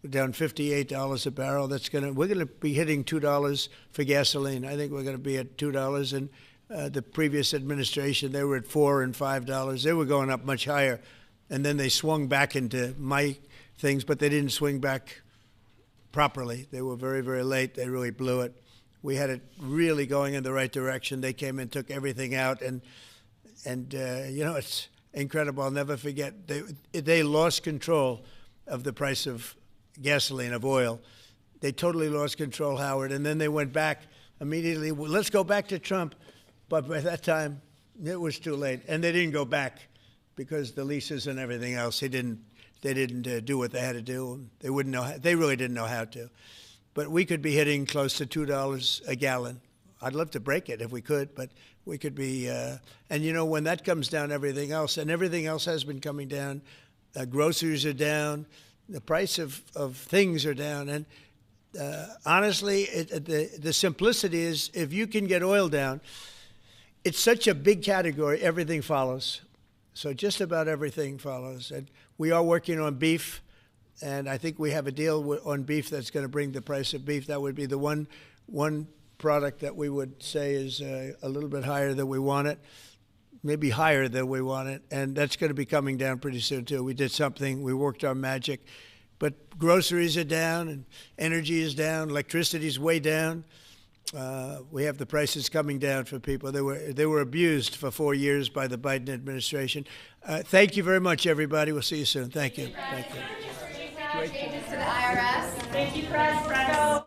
We're down $58 a barrel. We're going to be hitting $2 for gasoline. I think we're going to be at $2. And the previous administration, they were at $4 and $5. They were going up much higher. And then they swung back into my things, but they didn't swing back properly. They were very, very late. They really blew it. We had it really going in the right direction. They came and took everything out, and it's incredible. I'll never forget. They lost control of the price of gasoline, of oil. They totally lost control, Howard, and then they went back immediately. Well, let's go back to Trump. But by that time, it was too late, and they didn't go back. Because the leases and everything else, they didn't do what they had to do. They wouldn't know. They really didn't know how to. But we could be hitting close to $2 a gallon. I'd love to break it if we could, but we could be. And when that comes down, everything else, and everything else has been coming down. Groceries are down. The price of things are down. And honestly, the simplicity is if you can get oil down, it's such a big category. Everything follows. So just about everything follows. And we are working on beef, and I think we have a deal on beef that's going to bring the price of beef. That would be the one product that we would say is a little bit higher than we want it, maybe higher than we want it, and that's going to be coming down pretty soon, too. We did something. We worked our magic. But groceries are down, and energy is down. Electricity is way down. We have the prices coming down for people. They were abused for 4 years by the Biden administration. Thank you very much, everybody. We'll see you soon. Thank you. Thank you. Changes to the IRS. Thank you, Fred.